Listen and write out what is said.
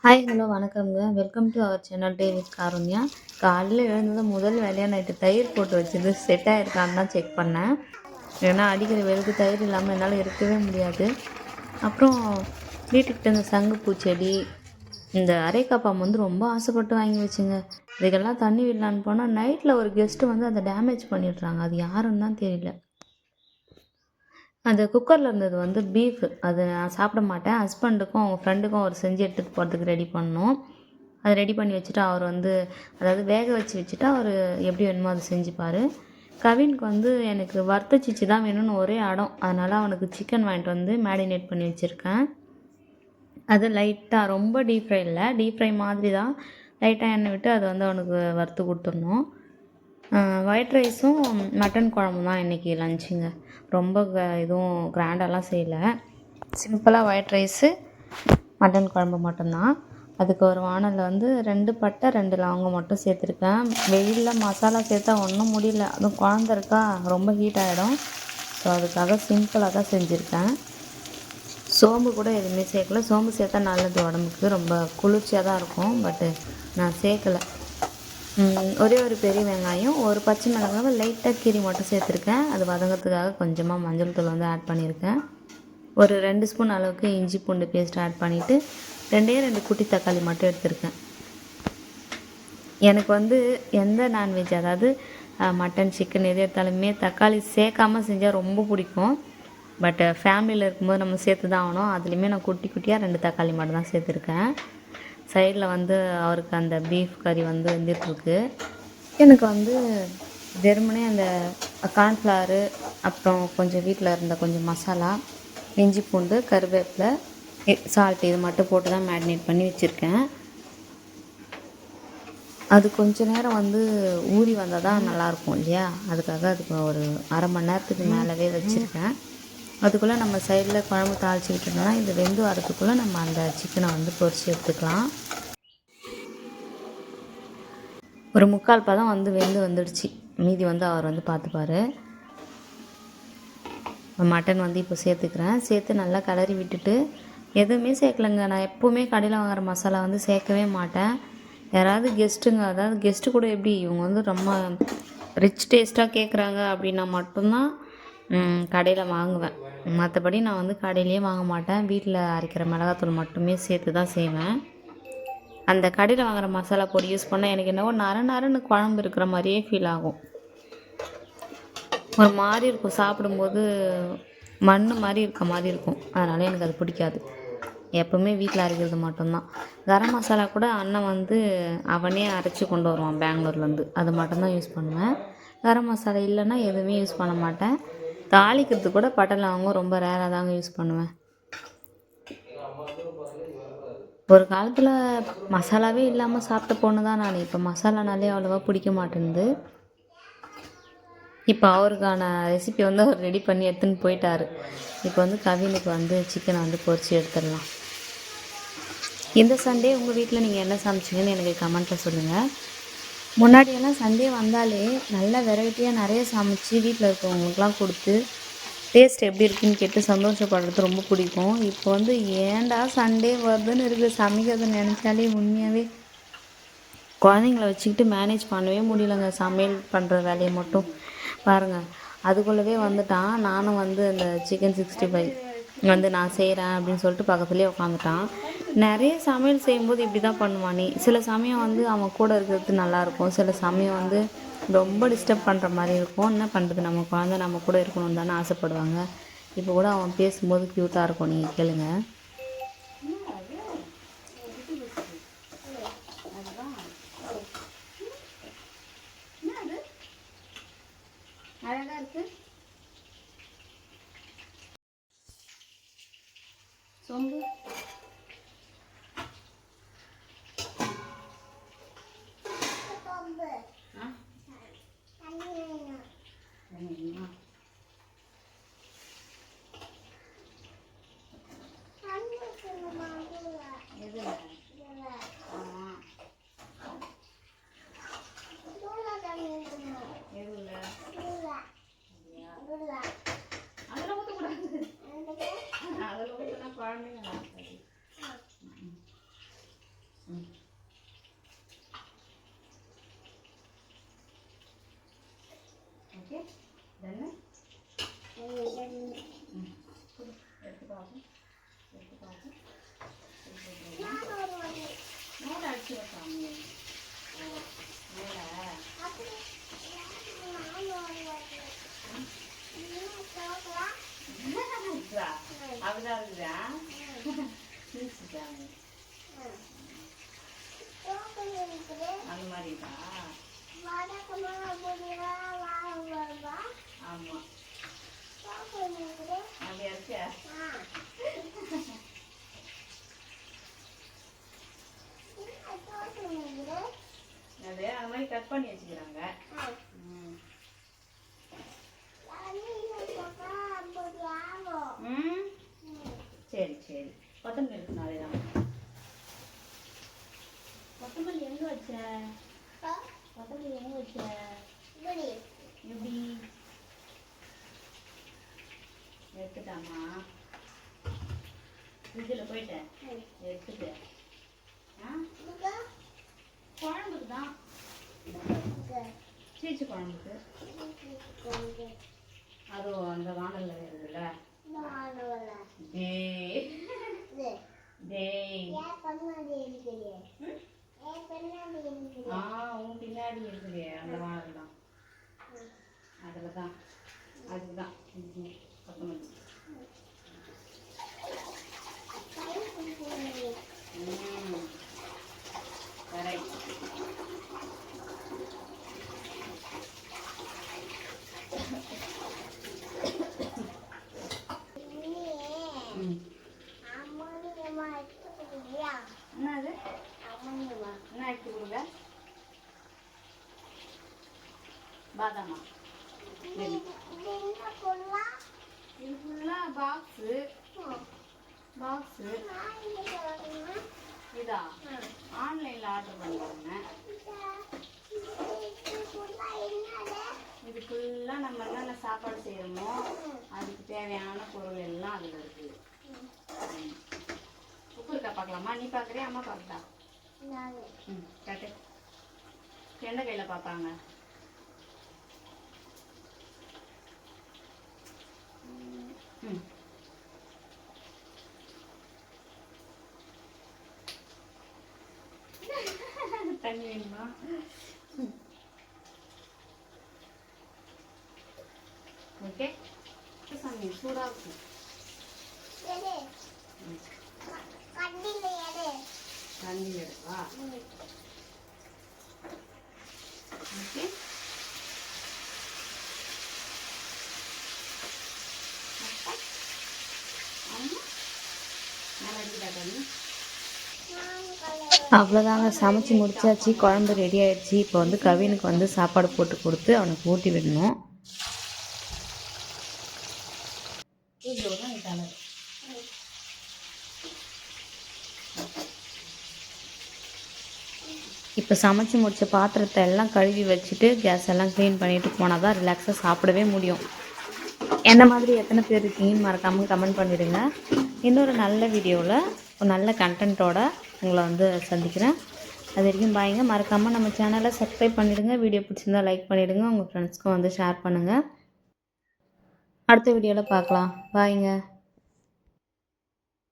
Hi hello வணக்கம்ங்க. Welcome to our channel day with Karunya. காலையில் எழுந்ததும் முதல் வேலையாக நைட்டு தயிர் போட்டு வச்சது செட் ஆகிருக்கான்னு தான் செக் பண்ணேன். ஏன்னா அடிக்கிற வெயிலுக்கு தயிர் இல்லாமல் என்னால் இருக்கவே முடியாது. அப்புறம் வீட்டுக்கிட்ட இந்த சங்குப்பூ செடி, இந்த அரைக்காப்பாம் வந்து ரொம்ப ஆசைப்பட்டு வாங்கி வச்சுங்க. இதுக்கெல்லாம் தண்ணி விடலான்னு போனால் நைட்டில் ஒரு கெஸ்ட்டு வந்து அதை டேமேஜ் பண்ணிடுறாங்க. அது யாருன்னு தான் தெரியல. அந்த குக்கரில் இருந்தது வந்து பீஃப். அது நான் சாப்பிட மாட்டேன். ஹஸ்பண்டுக்கும் அவங்க ஃப்ரெண்டுக்கும் அவர் செஞ்சு எடுத்துகிட்டு போகிறதுக்கு ரெடி பண்ணோம். அதை ரெடி பண்ணி வச்சுட்டு அவர் வந்து அதாவது வேக வச்சுட்டு அவர் எப்படி வேணுமோ அதை செஞ்சுப்பார். கவினுக்கு வந்து எனக்கு வறுத்த சிச்சி தான் வேணும்னு ஒரே அடம். அதனால் அவனுக்கு சிக்கன் வாங்கிட்டு வந்து மேரினேட் பண்ணி வச்சுருக்கேன். அது லைட்டாக ரொம்ப டீப் ஃப்ரை இல்லை, டீப் ஃப்ரை மாதிரி தான். லைட்டாக எண்ணெய் விட்டு அதை வந்து அவனுக்கு வறுத்து கொடுத்துடணும். ஒயிட் ரைஸும் மட்டன் குழம்பும் தான் இன்றைக்கி லஞ்சுங்க. ரொம்ப எதுவும் கிராண்டாலாம் செய்யலை. சிம்பிளாக ஒயிட் ரைஸு மட்டன் குழம்பு மட்டும்தான். அதுக்கு ஒரு வானலில் வந்து 2 பட்டை 2 லவங்கம் மட்டும் சேர்த்துருக்கேன். வெயிலில் மசாலா சேர்த்தா ஒன்றும் முடியல. அதுவும் குழந்த இருக்கா, ரொம்ப ஹீட் ஆகிடும். ஸோ அதுக்காக சிம்பிளாக தான் செஞ்சுருக்கேன். சோம்பு கூட எதுவுமே சேர்க்கல. சோம்பு சேர்த்தா நல்லது உடம்புக்கு, ரொம்ப குளிர்ச்சியாக தான் இருக்கும். பட்டு நான் சேர்க்கலை. ஒரே ஒரு பெரிய வெங்காயம், ஒரு பச்சை மிளகாவை லைட்டாக கீரி மட்டும் சேர்த்துருக்கேன். அது வதங்கிறதுக்காக கொஞ்சமாக மஞ்சள் தூள் வந்து ஆட் பண்ணியிருக்கேன். ஒரு 2 ஸ்பூன் அளவுக்கு இஞ்சி பூண்டு பேஸ்ட் ஆட் பண்ணிவிட்டு 2 குட்டி தக்காளி மட்டும் எடுத்திருக்கேன். எனக்கு வந்து எந்த நான்வெஜ், அதாவது மட்டன் சிக்கன் எது எடுத்தாலுமே தக்காளி சேர்க்காமல் செஞ்சால் ரொம்ப பிடிக்கும். பட் ஃபேமிலியில் இருக்கும்போது நம்ம சேர்த்து தான் ஆகணும். அதுலேயுமே நான் குட்டி குட்டியாக 2 தக்காளி மட்டும் தான் சேர்த்துருக்கேன். சைடில் வந்து அவருக்கு அந்த பீஃப் கறி வந்து வெந்துட்டுருக்கு. எனக்கு வந்து வெறுமனே அந்த கார்ன்ஃப்ளவரு, அப்புறம் கொஞ்சம் வீட்டில் இருந்த கொஞ்சம் மசாலா, இஞ்சி பூண்டு, கருவேப்பிலை, சால்ட் இது மட்டும் போட்டு தான் மேரினேட் பண்ணி வச்சுருக்கேன். அது கொஞ்சம் நேரம் வந்து ஊறி வந்தால் தான் நல்லாயிருக்கும் இல்லையா? அதுக்காக அதுக்கு ஒரு அரை மணி நேரத்துக்கு மேலவே வச்சுருக்கேன். அதுக்குள்ளே நம்ம சைடில் குழம்பு தாளித்து விட்டுட்டோம்னா இது வெந்து வரத்துக்குள்ளே நம்ம அந்த சிக்கனை வந்து பொரித்து எடுத்துக்கலாம். ஒரு 3/4 பதம் வந்து வந்துடுச்சு. மீதி வந்து அவர் வந்து பார்த்துப்பார். மட்டன் வந்து இப்போ சேர்த்துக்கிறேன். சேர்த்து நல்லா கிளறி விட்டுட்டு எதுவுமே சேர்க்கலைங்க. நான் எப்போவுமே கடையில் வாங்குகிற மசாலா வந்து சேர்க்கவே மாட்டேன். யாராவது கெஸ்ட்டுங்க, அதாவது கெஸ்ட்டு கூட எப்படி இவங்க வந்து ரொம்ப ரிச் டேஸ்ட்டாக கேட்குறாங்க அப்படின்னா மட்டும்தான் கடையில் வாங்குவேன். மற்றபடி நான் வந்து கடையிலேயே வாங்க மாட்டேன். வீட்டில் அரைக்கிற மிளகாத்தூள் மட்டுமே சேர்த்து தான் செய்வேன். அந்த கடையில் வாங்குகிற மசாலா பொடி யூஸ் பண்ணால் எனக்கு என்னவோ நரன்னு குழம்பு இருக்கிற மாதிரியே ஃபீல் ஆகும். ஒரு மாதிரி இருக்கும், சாப்பிடும்போது மண் மாதிரி இருக்க மாதிரி இருக்கும். அதனால் எனக்கு அது பிடிக்காது. எப்போவுமே வீட்டில் அரைக்கிறது மட்டும்தான். கரம் மசாலா கூட அண்ணன் வந்து அவனே அரைச்சி கொண்டு வருவான் பெங்களூர்லேருந்து. அது மட்டும்தான் யூஸ் பண்ணுவேன். கரம் மசாலா இல்லைன்னா எதுவுமே யூஸ் பண்ண மாட்டேன். தாளிக்கிறதுக்கு கூட பட்டை லவங்கம் ரொம்ப ரேராக தாங்க யூஸ் பண்ணுவேன். ஒரு காலத்தில் மசாலாவே இல்லாமல் சாப்பிட்ட பொண்ணு தான் நான். இப்போ மசாலானாலே அவ்வளோவா பிடிக்க மாட்டேங்குது. இப்போ அவருக்கான ரெசிபி வந்து அவர் ரெடி பண்ணி எடுத்துன்னு போயிட்டார். இப்போ வந்து கவினுக்கு வந்து சிக்கனை வந்து பொரித்து எடுத்துடலாம். இந்த சண்டே உங்கள் வீட்டில் நீங்கள் என்ன சமைச்சிங்கன்னு எனக்கு கமெண்ட்டில் சொல்லுங்கள். முன்னாடியெல்லாம் சண்டே வந்தாலே நல்ல வெரைட்டியாக நிறைய சமைச்சு வீட்டில் இருக்கவங்களுக்குலாம் கொடுத்து டேஸ்ட் எப்படி இருக்குன்னு கேட்டு சந்தோஷப்படுறது ரொம்ப பிடிக்கும். இப்போ வந்து ஏன்டா சண்டே வருதுன்னு இருக்குது. சமைக்கிறத நினச்சாலே உண்மையாகவே குழந்தைங்கள வச்சுக்கிட்டு மேனேஜ் பண்ணவே முடியலைங்க. சமையல் பண்ணுற வேலையை மட்டும் பாருங்கள். அதுக்குள்ளவே வந்துட்டான். நானும் வந்து இந்த சிக்கன் 65 வந்து நான் செய்கிறேன் அப்படின்னு சொல்லிட்டு பக்கத்துலேயே உட்காந்துட்டான். நிறைய சமையல் செய்யும்போது இப்படி தான் பண்ணுவான். சில சமயம் வந்து அவன் கூட இருக்கிறது நல்லாயிருக்கும், சில சமயம் வந்து ரொம்ப டிஸ்டர்ப் பண்ணுற மாதிரி இருக்கும். என்ன பண்ணுறது, நம்ம குழந்தை நம்ம கூட இருக்கணும்னு தானே ஆசைப்படுவாங்க. இப்போ கூட அவன் பேசும்போது க்யூட்டாக இருக்கும், நீங்கள் கேளுங்க. அழகாக இருக்கு. சொம்பு அந்த மாதிரிதா? ஆமாம், அப்படியா இருக்கு. அது அந்த மாதிரி கட் பண்ணி வச்சுக்கிறாங்க. சரி சரி, கொத்தமல்லி இருக்குண்ணா. அதேதான். கொத்தமல்லி எங்க வச்ச? கொத்தமல்லி எங்க வச்ச? எப்படி எடுத்துட்டாமா? ஃப்ரிட்ஜில் போயிட்டேன் எடுத்துட்டு. குழம்புக்கு தான், சீச்சு குழம்புக்கு. அதுவும் அந்த வானல்ல இருக்குல்ல. உன் பின்னாடி இருக்குது அந்த வானல் தான். அதில் தான், அதுதான் கொத்தமல்லி. கரெக்ட். என்னது? என்ன எடுத்து கொடுங்க? பாதாமா? இது ஃபுல்லாக பாக்ஸு. இதா ஆன்லைனில் ஆர்டர் பண்ணுவாங்க. இது ஃபுல்லாக நம்ம என்னென்ன சாப்பாடு செய்கிறோமோ அதுக்கு தேவையான பொருள் எல்லாம் அதில் இருக்குது. உப்பு இருக்கா பார்க்கலாமா? நீ பார்க்குறியா அம்மா பார்க்குதா? கட்டு. எந்த கையில் பார்ப்பாங்க? தண்ணி வேணுமா? ஓகே, சாமி சூடாக இருக்கும். தண்ணியில் எடுப்பா. ஓகே, அவ்வளோதாங்க, சமைச்சு முடிச்சாச்சு. குழம்பு ரெடி ஆயிடுச்சு. இப்போ வந்து கவினுக்கு வந்து சாப்பாடு போட்டு கொடுத்து அவனுக்கு ஊட்டி விடணும். இப்போ சமைச்சு முடித்த பாத்திரத்தை எல்லாம் கழுவி வச்சுட்டு கேஸ் எல்லாம் க்ளீன் பண்ணிட்டு போனால் தான் ரிலாக்ஸாக சாப்பிடவே முடியும். என்ன மாதிரி எத்தனை பேர் இருக்கீங்கன்னு மறக்காமல் கமெண்ட் பண்ணிவிடுங்க. இன்னொரு நல்ல வீடியோவில் ஒரு நல்ல கண்டென்ட்டோட உங்களை வந்து சந்திக்கிறேன். அது வரைக்கும் பாய்ங்க. மறக்காமல் நம்ம சேனலை சப்ஸ்கிரைப் பண்ணிவிடுங்க. வீடியோ பிடிச்சிருந்தா லைக் பண்ணிவிடுங்க. உங்கள் ஃப்ரெண்ட்ஸ்க்கும் வந்து ஷேர் பண்ணுங்கள். அடுத்த வீடியோவில் பார்க்கலாம். பாய்ங்க.